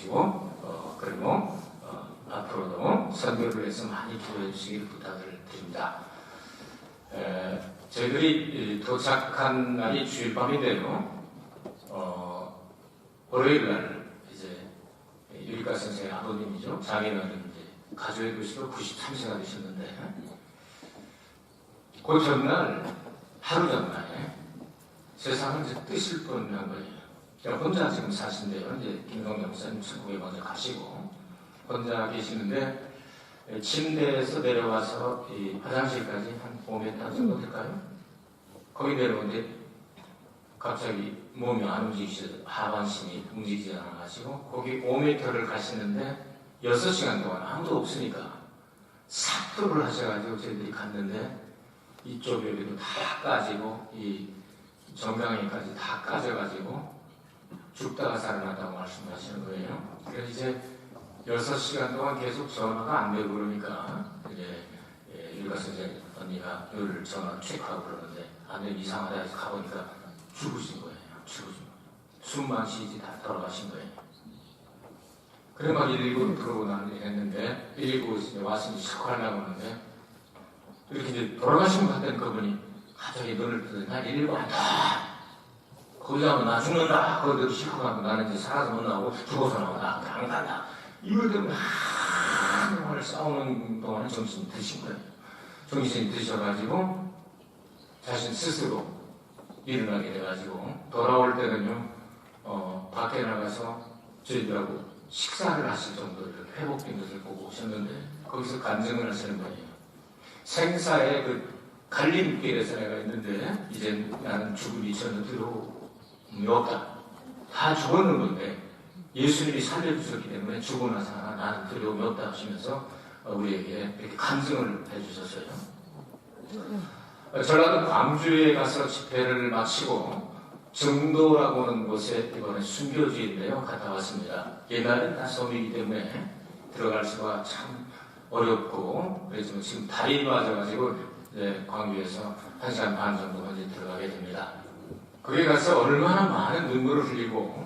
주시고 그리고 앞으로도 선교를 위해서 많이 기도해 주시기를 부탁을 드립니다. 저희들이 도착한 날이 주일밤인데요. 월요일날 이제 유리카 선생의 아버님이죠. 장인어른 이제 가족의 도시로 93세가 되셨는데 그 전날 하루 전날에 세상을 이제 뜨실 뻔한 거예요. 혼자 지금 사신대요. 이제 김성경 목사님 천국에 먼저 가시고 혼자 계시는데 침대에서 내려와서 이 화장실까지 한 5m 정도 될까요? 거기 내려오는데 갑자기 몸이 안 움직이시죠. 하반신이 움직이지 않아가지고 거기 5m를 가시는데 6시간 동안 아무도 없으니까 삽도를 하셔가지고 저희들이 갔는데 이쪽 여기도 다 까지고 이 정강이까지 다 까져가지고 죽다가 살아났다고 말씀하시는 거예요. 그래서 이제 6시간 동안 계속 전화가 안 되고 그러니까 이제 유리카 선생 언니가 늘 전화 체크하고 그러는데 안 되면 이상하다 해서 가보니까 죽으신 거예요. 죽으신 거예요. 숨만 쉬지 다 돌아가신 거예요. 그래 막 119 들어오고 나는 했는데 119 이제 와서 이제 체크하려고 하는데 이렇게 이제 돌아가신 것 같다는 그분이 갑자기 눈을 뜨더니 나 119 한다. 거기 가면 나 죽는다. 거기도 싣고 가고 나는 이제 살아서 못 나오고 죽어서 나온다. 안 간다. 이걸 때문에 한동안 싸우는 동안에 정신이 드신 거예요. 정신이 드셔가지고 자신 스스로 일어나게 돼가지고 돌아올 때는요 밖에 나가서 저희들하고 식사를 하실 정도로 회복된 것을 보고 오셨는데 거기서 간증을 하시는 거예요. 생사의 그 갈림길에서 내가 있는데 이제 나는 죽음이 전혀 두려움이 없다. 다 죽었는 건데 예수님이 살려주셨기 때문에 죽고 나서 나는 두려움이 없다 하시면서 우리에게 이렇게 간증을 해주셨어요. 전라도 광주에 가서 집회를 마치고 정도라고 하는 곳에 이번에 순교지인데요. 갔다 왔습니다. 옛날엔 다 섬이기 때문에 들어갈 수가 참 어렵고 그래서 지금 다리 맞아가지고 광주에서 1시간 반 정도 먼저 들어가게 됩니다. 거기 가서 얼마나 많은 눈물을 흘리고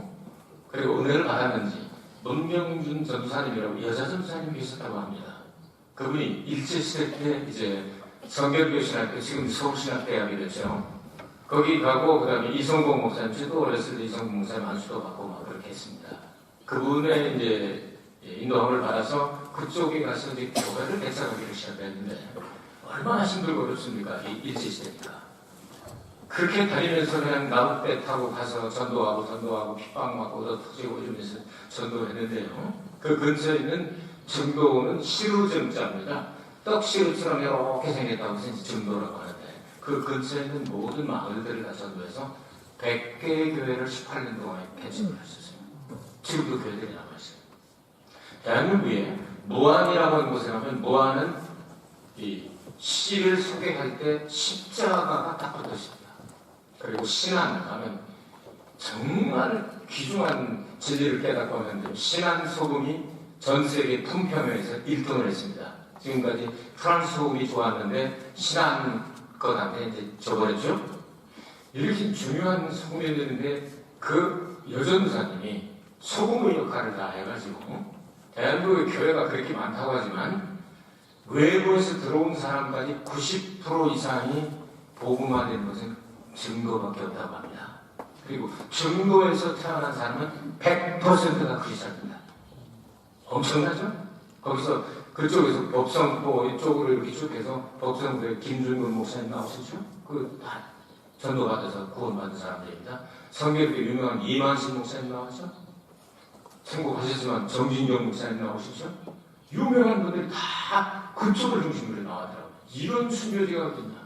그리고 은혜를 받았는지 문명준 전도사님이라고 여자 전도사님이 계셨다고 합니다. 그분이 일제시대 때 이제 성결교신학교 지금 서울신학대학이 됐죠. 거기 가고 그다음에 이성공 목사님 저도 어렸을 때 이성공 목사님 안수도 받고 막 그렇게 했습니다. 그분의 이제 인도함을 받아서 그쪽에 가서 이제 교회를 개척하기를 시작했는데 얼마나 힘들고 어렵습니까? 이 일제시대니까. 그렇게 다니면서 그냥 나무배 타고 가서 전도하고 핍박받고 얻어터지고 이러면서 전도했는데요. 그 근처에 있는 정도는 시루정자입니다. 떡시루처럼 이렇게 생겼다고 해서 정도라고 하는데 그 근처에 있는 모든 마을들을 다 전도해서 100개의 교회를 18년 동안에 개척을 하셨어요. 지금도 교회들이 남아있어요. 대한민국에 무안이라고 하는 곳에 가면 무안은 이 시를 소개할 때 십자가가 딱 붙어있습니다. 그리고 신안 가면 정말 귀중한 진리를 깨닫고 하는데 신안 소금이 전 세계 품평회에서 1등을 했습니다. 지금까지 프랑스 소금이 좋았는데 신안 것한테 이제 져버렸죠. 이렇게 중요한 소금이었는데 그 여전도사님이 소금의 역할을 다 해가지고 대한민국의 교회가 그렇게 많다고 하지만 외부에서 들어온 사람까지 90% 이상이 복음화된 것은 증거밖에 없다고 합니다. 그리고 증거에서 태어난 사람은 100%가 크리스찬입니다. 엄청나죠? 거기서 그쪽에서 법성포 이쪽으로 이렇게 쭉 해서 법성포에 김준근 목사님 나오시죠? 그 다 전도받아서 구원받은 사람들입니다. 성결교 유명한 이만신 목사님 나오죠? 천국하셨지만 정진경 목사님 나오시죠? 유명한 분들이 다 그쪽을 중심으로 나왔더라고요. 이런 순교지가 어딨냐?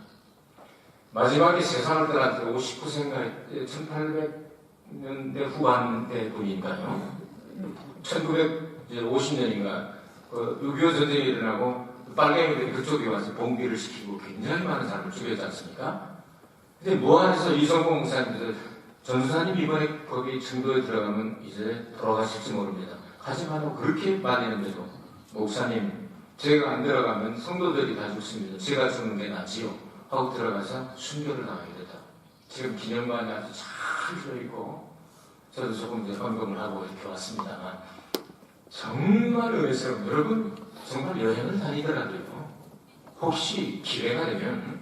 마지막에 세상을 떠날 때 59세인가 1800년대 후반대 분인가요? 1950년인가 6.25 전쟁이 일어나고 빨갱이들이 그쪽에 와서 봉기를 시키고 굉장히 많은 사람을 죽였지 않습니까? 근데 무안에서 이성공 목사님들 전수사님 이번에 거기 증도에 들어가면 이제 돌아가실지 모릅니다. 하지만 그렇게 말했는데도 목사님 제가 안 들어가면 성도들이 다 죽습니다. 제가 죽는 게 낫지요. 하고 들어가서 순교를 당하게 됐다. 지금 기념관이 아주 잘 들어있고 저도 조금 이제 헌금을 하고 이렇게 왔습니다만 정말 의외스러운, 여러분 정말 여행을 다니더라도요, 혹시 기회가 되면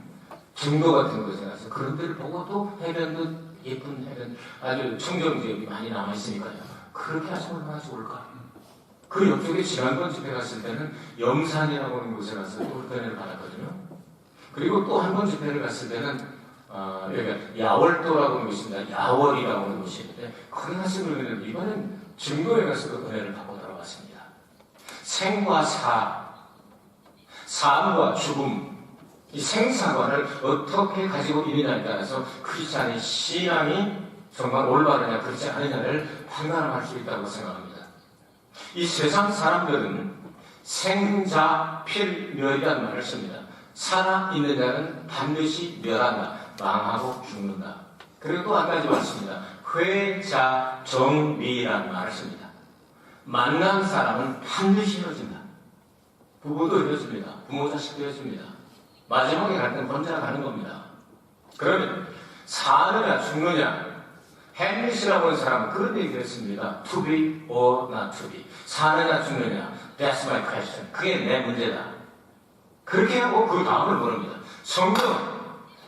중도 같은 곳에 가서 그런 데를 보고 또 해변도 예쁜 해변, 아주 청정지역이 많이 남아있으니까요, 그렇게 하시면 얼마나 좋을까. 그 옆쪽에 지난번 집회 갔을 때는 영산이라고 하는 곳에 가서 또 은혜를 받았거든요. 그리고 또 한 번 집회를 갔을 때는 여기가 야월도라고 하는 곳입니다. 야월이라고 하는 곳인데 거기 가서 그러면 이번엔 증거에 가서 그 은혜를 받고 돌아왔습니다. 생과 사, 삶과 죽음, 이 생사관을 어떻게 가지고 있느냐에 따라서 크리스찬의 신앙이 정말 올바르냐 그렇지 않느냐를 판단할 수 있다고 생각합니다. 이 세상 사람들은 생자 필멸이라는 말을 씁니다. 살아있는 자는 반드시 멸한다, 망하고 죽는다. 그리고 또 한 가지 말씀입니다. 회자 정미라는 말을 씁니다. 만난 사람은 반드시 헤어진다. 부부도 헤어집니다. 부모 자식도 헤어집니다. 마지막에 갈 때는 혼자 가는 겁니다. 그러면 사느냐 죽느냐, 햄릿이라고 하는 사람은 그런 얘기를 했습니다. To be or not to be. 사느냐 죽느냐, that's my question. 그게 내 문제다. 그렇게 하고 그 다음을 모릅니다. 성경은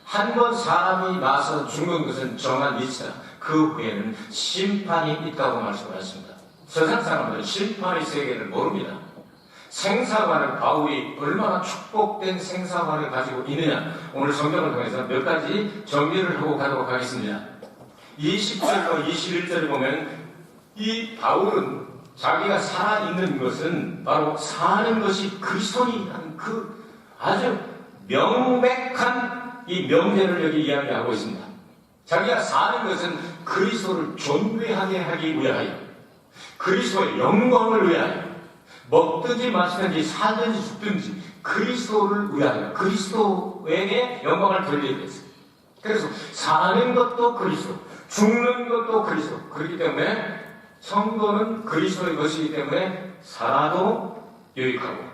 한 번 사람이 나서 죽는 것은 정한 위치다. 그 후에는 심판이 있다고 말씀하셨습니다. 세상 사람들은 심판의 세계를 모릅니다. 생사관을, 바울이 얼마나 축복된 생사관을 가지고 있느냐, 오늘 성경을 통해서 몇 가지 정리를 하고 가도록 하겠습니다. 20절과 21절을 보면 이 바울은 자기가 살아있는 것은 바로 사는 것이 그리스도니라는 그 아주 명백한 이 명제를 여기 이야기하고 있습니다. 자기가 사는 것은 그리스도를 존귀하게 하기 위하여, 그리스도의 영광을 위하여, 먹든지 마시든지 살든지 죽든지 그리스도를 위하여, 그리스도에게 영광을 돌리기 위해서. 그래서 사는 것도 그리스도, 죽는 것도 그리스도. 그렇기 때문에 성도는 그리스도의 것이기 때문에 살아도 유익하고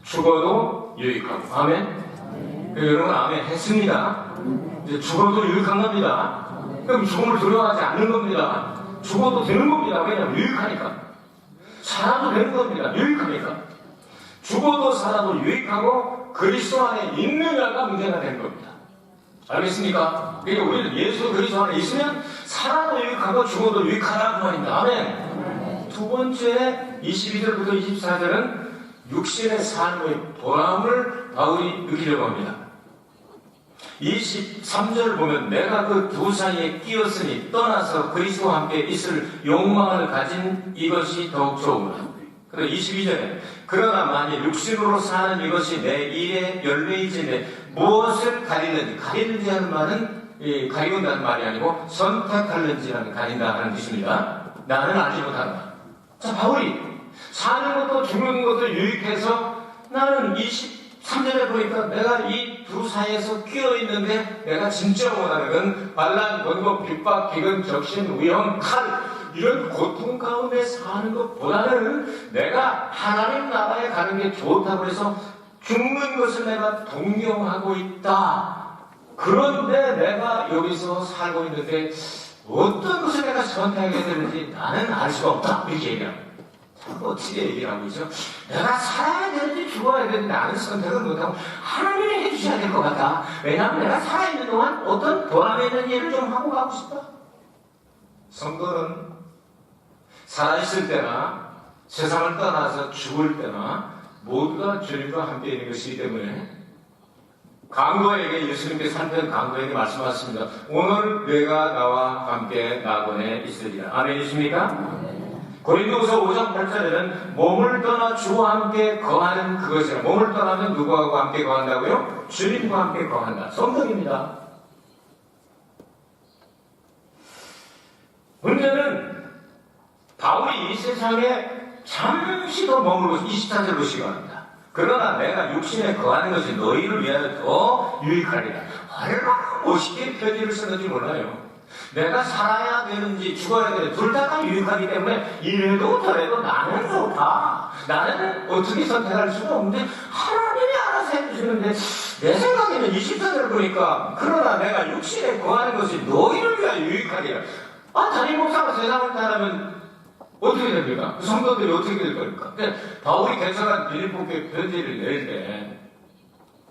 죽어도 유익하고. 아멘. 여러분 아멘 했습니다. 이제 죽어도 유익한 겁니다. 그럼 죽음을 두려워하지 않는 겁니다. 죽어도 되는 겁니다. 왜냐하면 유익하니까. 살아도 되는 겁니다. 유익하니까. 죽어도 살아도 유익하고 그리스도 안에 있느냐가 문제가 되는 겁니다. 알겠습니까? 그러니까 우리는 예수 그리스도 안에 있으면 살아도 유익하고 죽어도 유익하다 그 말입니다. 아멘. 두 번째 22절부터 24절은 육신의 삶의 보람을 바울이 느끼려고 합니다. 23절을 보면 내가 그 두 사이에 끼었으니 떠나서 그리스도와 함께 있을 욕망을 가진 이것이 더욱 좋으나. 그리고 22절에 그러나 만일 육신으로 사는 이것이 내 일에 열매이지내 무엇을 가리는지, 가리는지 하는 말은 가리운다는 말이 아니고 선택하는지라는 가린다 하는 뜻입니다. 나는 알지 못한다. 자, 바울이 사는 것도 죽는 것도 유익해서 나는 23절에 보니까 내가 이 두 사이에서 끼어 있는데 내가 진짜 원하는 건 반란, 번복, 핍박, 기근, 적신, 위험, 칼 이런 고통 가운데 사는 것보다는 내가 하나님 나라에 가는 게 좋다고 해서 죽는 것을 내가 동경하고 있다. 그런데 내가 여기서 살고 있는데 어떤 것을 내가 선택하게 되는지 나는 알 수가 없다. 이렇게 얘기합니다. 어떻게 얘기를 하고 있죠? 내가 살아야 되는지 죽어야 되는지 나는 선택을 못하고 하나님이 해주셔야 될 것 같다. 왜냐하면 내가 살아있는 동안 어떤 보람에 있는 일을 좀 하고 가고 싶다. 성도는 살아있을 때나 세상을 떠나서 죽을 때나 모두가 주님과 함께 있는 것이기 때문에 강도에게, 예수님께서 한편 강도에게 말씀하셨습니다. 오늘 내가 나와 함께 낙원에 있으리라. 아멘이십니까? 고린도후서 5장 8절에는 몸을 떠나 주와 함께 거하는 그것이라. 몸을 떠나면 누구하고 함께 거한다고요? 주님과 함께 거한다. 성경입니다. 문제는 바울이 이 세상에 잠시 더 머물고 24절로 시간합니다. 그러나 내가 육신에 거하는 것이 너희를 위하여 더 유익하리라. 얼마나 멋있게 편지를 쓰는지 몰라요. 내가 살아야 되는지 죽어야 되는지 둘 다 유익하기 때문에 이래도 저래도 나는 좋다. 나는 어떻게 선택할 수가 없는데 하나님이 알아서 해주시는데 내 생각에는 24절을 보니까 그러나 내가 육신에 거하는 것이 너희를 위하여 유익하리라. 담임 목사가 세상을 따르면 어떻게 됩니까? 그 성도들이 어떻게 될 겁니까? 바울이 개설한 빌립보 편지를 낼 때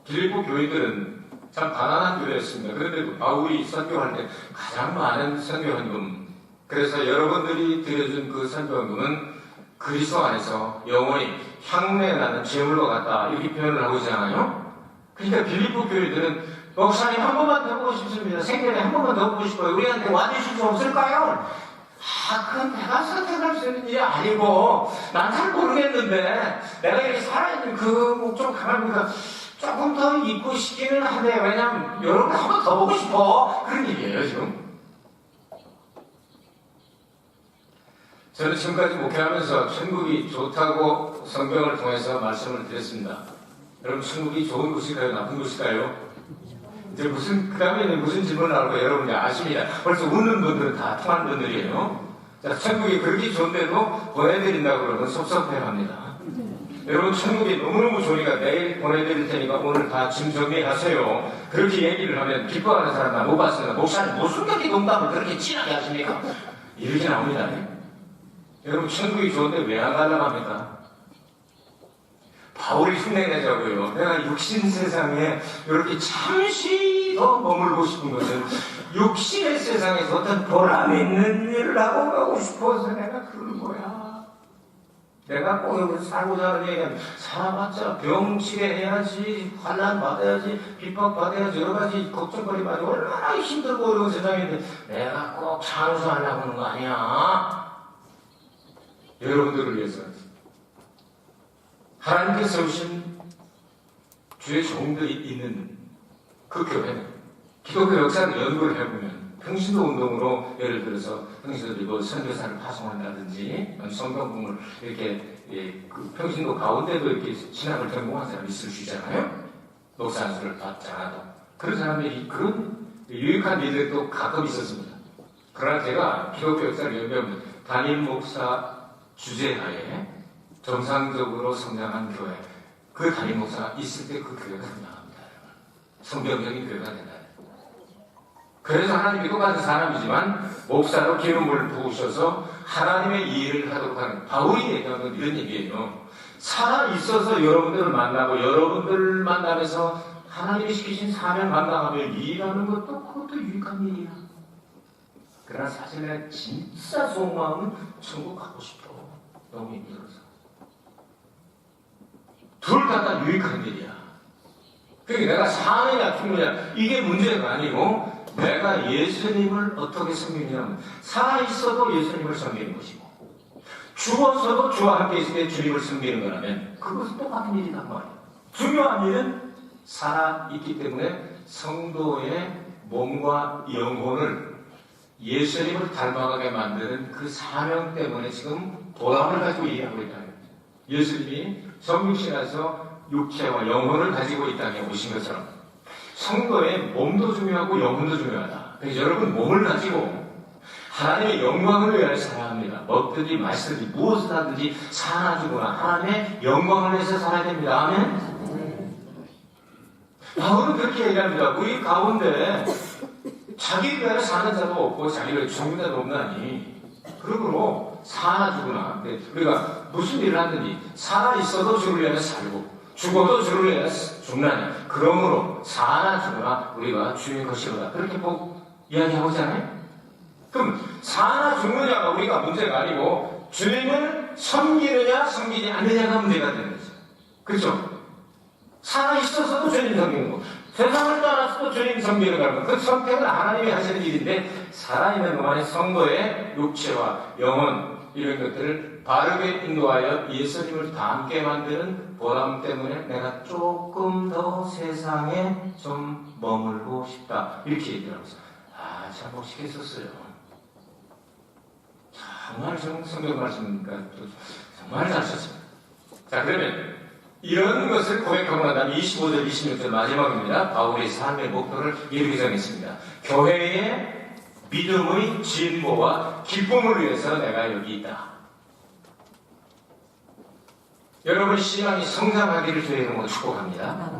빌립보 교회들은 참 가난한 교회였습니다. 그런데도 바울이 선교할 때 가장 많은 선교헌금, 그래서 여러분들이 드려준 그 선교헌금은 그리스도 안에서 영원히 향내 나는 제물과 같다, 이렇게 표현을 하고 있잖아요. 그러니까 빌립보 교회들은 목사님 한 번만 더 보고 싶습니다. 생전에 한 번만 더 보고 싶어요. 우리한테 와주실 수 없을까요? 그건 내가 선택할 수 있는 일이 아니고 난 잘 모르겠는데 내가 이렇게 살아있는 그 목적 가만히 보니까 조금 더 있고 싶기는 한데, 왜냐면 여러분 한 번 더 보고 싶어, 그런 얘기예요 지금. 저는 지금까지 목회하면서 천국이 좋다고 성경을 통해서 말씀을 드렸습니다. 여러분, 천국이 좋은 곳일까요? 나쁜 곳일까요? 이제 그 다음에는 무슨 질문을 하고 여러분이 아십니다. 벌써 웃는 분들은 다 통한 분들이에요. 자, 천국이 그렇게 좋은데도 보내드린다고 그러면 섭섭해 합니다. 여러분, 천국이 너무너무 좋으니까 내일 보내드릴 테니까 오늘 다 짐 정리하세요. 그렇게 얘기를 하면 기뻐하는 사람 나 못 봤습니다. 목사님, 무슨 그렇게 농담을 그렇게 진하게 하십니까? 이렇게 나옵니다. 여러분, 천국이 좋은데 왜 안 가려고 합니까? 바울이 흉내내자고요. 내가 육신 세상에 이렇게 잠시 더 머물고 싶은 것은 육신의 세상에서 어떤 보람 있는 일을 하고 가고 싶어서 내가 그러는 거야. 내가 꼭 여기서 살고자 하는 얘기는 살아봤자 병치게 해야지, 환난 받아야지, 핍박 받아야지, 여러 가지 걱정거리 많이, 얼마나 힘들고 어려운 세상인데 내가 꼭 장수하려고 하는 거 아니야. 여러분들을 위해서 하나님께서 세우신 주의 종들이 있는 그 교회는 기독교 역사를 연구를 해보면 평신도 운동으로, 예를 들어서 평신도들이 뭐 선교사를 파송한다든지 성경공을 이렇게 그 평신도 가운데도 이렇게 신학을 전공한 사람이 있을 수 있잖아요. 목사 안수를 받지 않아도 그런 사람들이, 그런 유익한 일들도 가끔 있었습니다. 그러나 제가 기독교 역사를 연구하면 담임 목사 주제하에 정상적으로 성장한 교회, 그 담임 목사가 있을 때 그 교회가 성장합니다. 성경적인 교회가 된다. 그래서 하나님이 똑같은 사람이지만 목사로 기름을 부으셔서 하나님의 일을 하도록 하는, 바울이 얘기하는 건 이런 얘기예요. 살아 있어서 여러분들을 만나고 여러분들을 만나면서 하나님이 시키신 사명 감당하며 일하는 것도 그것도 유익한 일이야. 그러나 사실 내가 진짜 속마음은 천국 가고 싶어. 너무 힘들어서. 둘 다 유익한 일이야. 그러니까 내가 사느냐 죽느냐 이게 문제가 아니고, 내가 예수님을 어떻게 섬기느냐면 살아있어도 예수님을 섬기는 것이고 죽어서도 주와 함께 있을 때 주님을 섬기는 거라면 그것은 똑같은 일이란 말이에요. 중요한 일은 살아있기 때문에 성도의 몸과 영혼을 예수님을 닮아가게 만드는 그 사명 때문에 지금 보람을 가지고 일하고 있다는 거죠. 예수님이 성육신에서 육체와 영혼을 가지고 이 땅에 오신 것처럼 성도의 몸도 중요하고 영혼도 중요하다. 그래서 여러분, 몸을 가지고 하나님의 영광을 위하여 살아야 합니다. 먹든지 마시든지 무엇을 하든지 살아주거나 하나님의 영광을 위해서 살아야 됩니다. 아멘? 바울은 그렇게 얘기합니다. 우리 가운데 자기 위하여 사는 자도 없고 자기를 죽는 자도 없나니, 그러므로 살아주거나, 우리가 무슨 일을 하든지 살아있어도 주를 위하여 살고 죽어도 주를 위하여 죽나니 그러므로 사나 죽으나 우리가 주의 것이로다. 그렇게 꼭 이야기하고 있잖아요. 그럼 사나 죽느냐가 우리가 문제가 아니고 주님을 섬기느냐 섬기지 않느냐가 문제가 되는 거죠. 그렇죠? 살아 있어서도 주님 섬기는 거, 세상을 떠나서도 주님 섬기는 거라고, 그 선택은 하나님이 하시는 일인데, 살아있는 동안에 성도의 육체와 영혼 이런 것들을 바르게 인도하여 예수님을 닮게 만드는 보람 때문에 내가 조금 더 세상에 좀 머물고 싶다, 이렇게 얘기하면서 참 멋있겠었어요. 정말 성경 말씀이니까 정말 잘 썼습니다. 자, 그러면 이런 것을 고백하고 난 다음 25절, 26절 마지막입니다. 바울의 삶의 목표를 이렇게 정했습니다. 교회의 믿음의 진보와 기쁨을 위해서 내가 여기 있다. 여러분, 신앙이 성장하기를 주의 이름으로 축복합니다.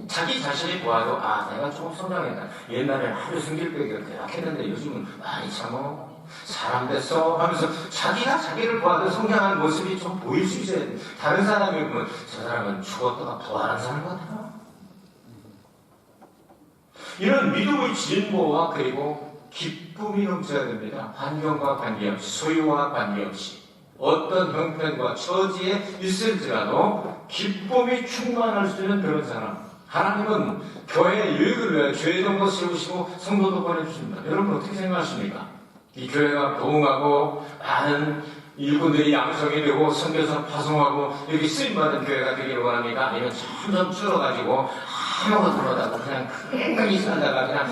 자기 자신이 보아도 내가 조금 성장했다. 옛날에는 하루 숨길 빼기가 대학했는데 요즘은 많이 참어. 사람 됐어 하면서 자기가 자기를 보아도 성장하는 모습이 좀 보일 수 있어야 돼. 다른 사람이 보면 저 사람은 죽었다가 부활한 사람 같아요. 이런 믿음의 진보와 그리고 기쁨이 넘쳐야 됩니다. 환경과 관계없이, 소유와 관계없이, 어떤 형편과 처지에 있을지라도 기쁨이 충만할 수 있는 그런 사람. 하나님은 교회에 유익을 위하여 죄 정도 세우시고 성도도 보내주십니다. 여러분 어떻게 생각하십니까? 이 교회가 부흥하고 많은 일꾼들이 양성이 되고 선교사 파송하고 이렇게 쓰임받은 교회가 되기를 원합니까? 아니면 점점 줄어가지고 아무것도 못하고 그냥 끈끈이 살다가 그냥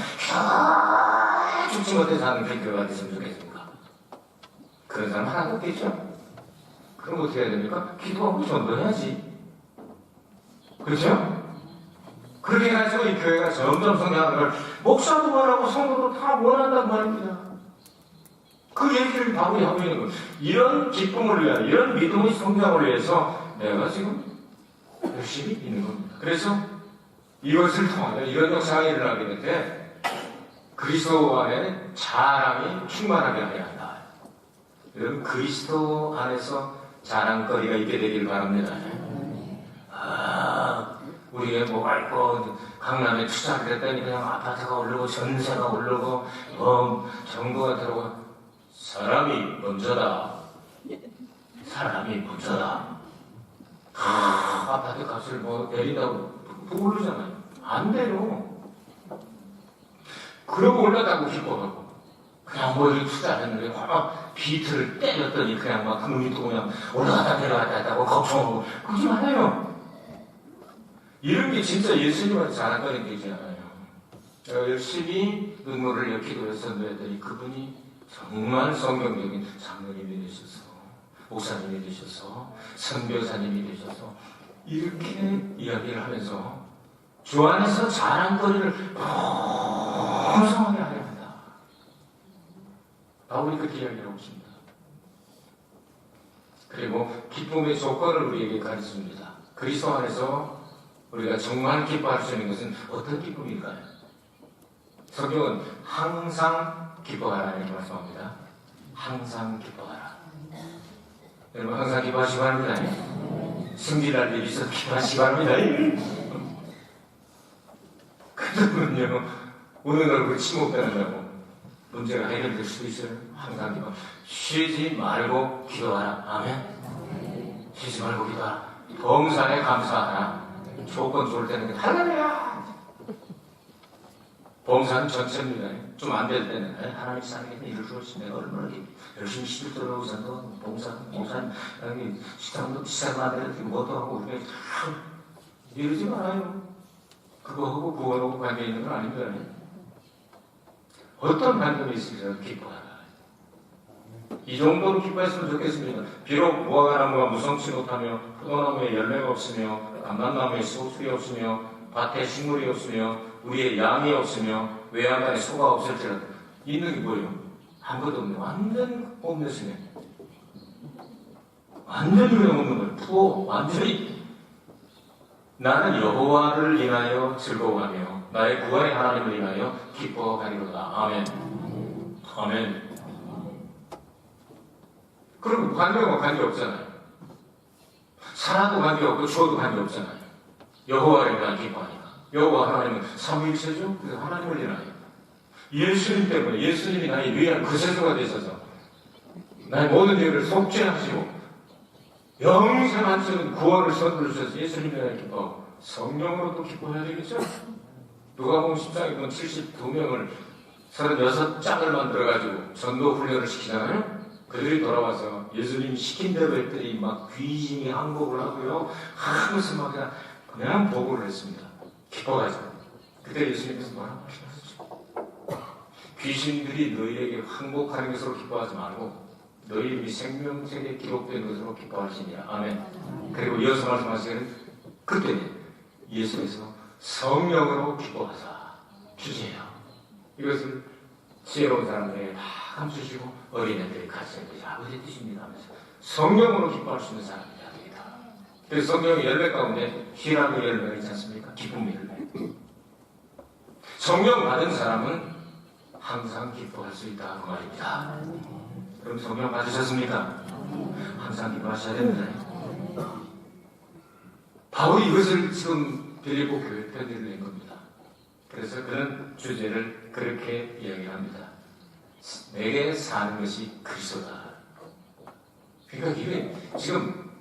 죽지 못해 사는 그런 교회가 됐으면 좋겠습니까? 그런 사람 하나도 없겠죠? 그럼 어떻게 해야 됩니까? 기도하고 전도해야지. 그렇죠? 그렇게 해가지고 이 교회가 점점 성장하는 걸 목사도 원하고 성도도 다 원한단 말입니다. 그 얘기를 바울이 하고 있는 거예요. 이런 기쁨을 위하여, 이런 믿음의 성장을 위해서 내가 지금 열심히 있는 겁니다. 그래서 이것을 통하여 이런 역사가 일어나게 되는데 그리스도 안에 자랑이 충만하게 하게 한다. 여러분 그리스도 안에서 자랑거리가 있게 되길 바랍니다. 우리의 뭐가 있고 강남에 투자를 했더니 그냥 아파트가 오르고 전세가 오르고 정부가 들어오고 사람이 먼저다. 사람이 먼저다. 아파트 값을 뭐 내린다고 오르잖아요. 안 돼요. 그러고 올라가고 기뻐하고 그냥 뭐 이렇게 투자했는데 막 비트를 때렸더니 그냥 막 금융이 또 그냥 올라갔다 내려갔다 했다고 걱정하고 그러지 말아요. 이런 게 진짜 예수님한테 자랑거리 되지 않아요. 제가 열심히 눈물을 엮기도 해서 선도했더니 그분이 정말 성경적인 장로님이 되셔서 목사님이 되셔서 선교사님이 되셔서 이렇게 이야기를 하면서 주 안에서 자랑거리를 풍성하게 하려 한다. 바울이 그렇게 이야기하고 있습니다. 그리고 기쁨의 조건을 우리에게 가르칩니다. 그리스도 안에서 우리가 정말 기뻐할 수 있는 것은 어떤 기쁨일까요? 성경은 항상 기뻐하라 이렇게 말씀합니다. 항상 기뻐하라. 여러분 항상 기뻐하시기 바랍니다. 승진할 일이 있어서 기뻐하시기 바랍니다. 그러면요 오늘 얼굴 침못 빼는다고 문제가 해결될 수도 있어요. 항상 기뻐. 쉬지 말고 기도하라. 아멘. 쉬지 말고 기도하라. 범사에 감사하라. 조건 좋을 때는 할렐루야. 범사는 전체입니다. 좀 안 될 때는 하나님 사랑에 일을 주었지 내가 얼마나 열심히 시집 들어오고 산도 봉사는 시장도 비싼 마음에 뭐도 하고 우리가 이러지 말아요. 그거 하고 구원하고 관계 있는 건 아닙니다. 어떤 관계가 있으면 기뻐하라. 이 정도로 기뻐했으면 좋겠습니다. 비록 무화과나무가 무성치 못하며 포도나무에 열매가 없으며 감람나무에 소출이 없으며 밭에 식물이 없으며 우리의 양이 없으며 외양간에 소가 없을지라도 있는 게 뭐예요? 아무것도 없네. 완전 홈레스네. 완전히 없는 거예요. 푸어 완전히. 나는 여호와를 인하여 즐거워하며 나의 구원의 하나님을 인하여 기뻐하리로다. 아멘. 아멘. 그럼 관계가 관계없잖아요. 살아도 관계없고 죽어도 관계없잖아요. 여호와를 인하여 기뻐하니까. 여호와 하나님은 삼위일체죠. 그래서 하나님을 인하여 예수님 때문에 예수님이 나의 위한 구세주가 되셔서 나의 모든 죄를 속죄하시고 영생하시는 구원을 선물해 주셔서 예수님에 대해 기뻐하고 성령으로도 기뻐해야 되겠죠. 누가복음 10장에 보면 72명을 36짝을 만들어가지고 전도 훈련을 시키잖아요. 그들이 돌아와서 예수님이 시킨 대로 했더니 막 귀신이 항복을 하고요. 하면서 막 그냥 보고를 했습니다. 기뻐가지고. 그때 예수님께서 뭐라고 하셨죠? 귀신들이 너희에게 항복하는 것으로 기뻐하지 말고 너희 이름이 생명책에 기록된 것으로 기뻐하시니라. 아멘. 그리고 이어서 말씀하시기를 그때 예수께서 성령으로 기뻐하사 주세요. 이것을 지혜로운 사람들에게 다 감추시고 어린애들이 같이 해주시 아버지의 뜻입니다 하면서 성령으로 기뻐할 수 있는 사람이 되겠다. 그래서 성령의 열매 가운데 희락의 열매가 있지 않습니까? 기쁨의 열매. 성령 받은 사람은 항상 기뻐할 수 있다 그 말입니다. 그럼 성경 받으셨습니까? 항상 기뻐하셔야 됩니다. 바울이 이것을 지금 빌립보 교회 편지를 낸 겁니다. 그래서 그런 주제를 그렇게 이야기합니다. 내게 사는 것이 그리스도다. 그러니까 이게 지금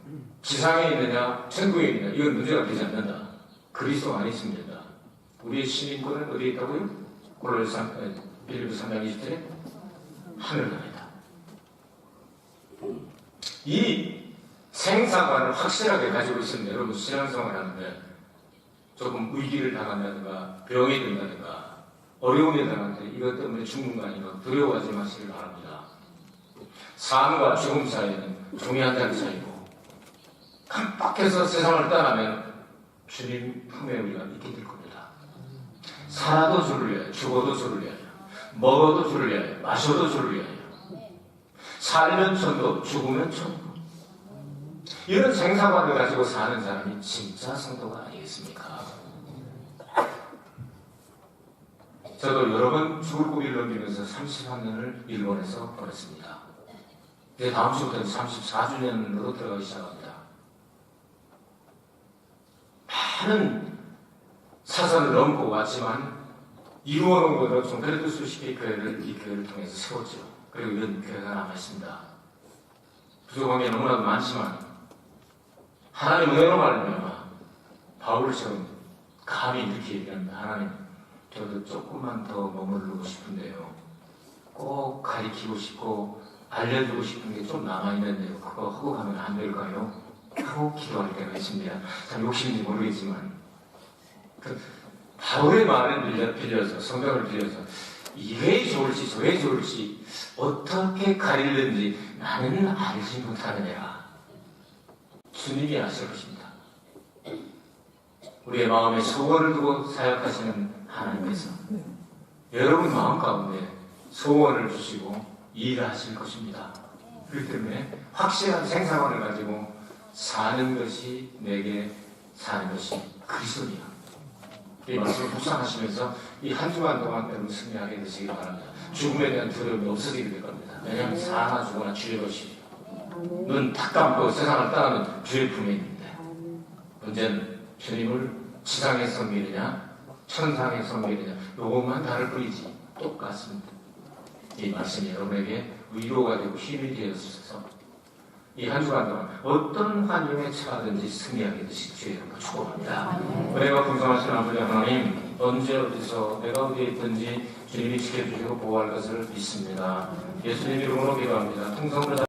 지상에 있느냐 천국에 있느냐 이건 문제가 되지 않는다. 그리스도 안에 있으면 된다. 우리의 시민권은 어디에 있다고요? 빌립보 3장 20절에 하늘나라이다. 이 생사관을 확실하게 가지고 있으면 여러분 신앙생활 하는데 조금 위기를 당한다든가 병이 든다든가 어려움이 당하는데 이것 때문에 죽는 거 아니고 두려워하지 마시길 바랍니다. 삶과 죽음 사이에는 종이 한 장 차이고 깜빡해서 세상을 떠나면 주님 품에 우리가 있게 될 겁니다. 살아도 주를 위하여 죽어도 주를 위하여 먹어도 주를 위하여 마셔도 주를 위하여 살면 천국 죽으면 천국 이런 생사관을 가지고 사는 사람이 진짜 성도가 아니겠습니까? 저도 여러 번 죽을 고비를 넘기면서 30년을 일본에서 보냈습니다. 이제 다음 주부터는 34주년으로 들어가기 시작합니다. 많은 사선을 넘고 왔지만 이루어놓은 것으로 좀 그래도 수십 개의 교회를 이 교회를 통해서 세웠죠. 그리고 이런 교회가 남아있습니다. 부족한 게 너무나도 많지만 하나님 은혜로 말미암아 바울처럼 감히 이렇게 얘기합니다. 하나님 저도 조금만 더 머무르고 싶은데요. 꼭 가리키고 싶고 알려주고 싶은 게 좀 남아있는데요. 그거 하고 가면 안 될까요? 하고 기도할 때가 있습니다. 참 욕심인지 모르겠지만 바울의 말을 빌려서 성경을 빌려서 이게 좋을지 저게 좋을지 어떻게 가리는지 나는 알지 못하느니라. 주님이 아실 것입니다. 우리의 마음에 소원을 두고 사역하시는 하나님께서 여러분 마음 가운데 소원을 주시고 일하실 것입니다. 그렇기 때문에 확실한 생사관을 가지고 사는 것이 내게 사는 것이 그리스도이야. 이 말씀을 묵상하시면서 이 한 주간 동안 여러분 승리하게 되시기 바랍니다. 죽음에 대한 두려움이 없어지게 될 겁니다. 왜냐하면 사나 죽거나 주의 것이죠. 눈 탁 감고 세상을 떠나는 주의 품에 있는데 문제는 주님을 지상에 섬기느냐 천상에 섬기느냐 요것만 다를 뿐이지 똑같습니다. 이 말씀이 여러분에게 위로가 되고 힘이 되어서 이 한 주간 동안 어떤 환경에 처하든지 승리하게 되실 주의 이름으로 축복합니다. 은혜가 풍성하신 아버지 하나님 언제 어디서 내가 어디에 있든지 주님이 지켜주시고 보호할 것을 믿습니다. 예수님 이름으로 기도합니다. 통성을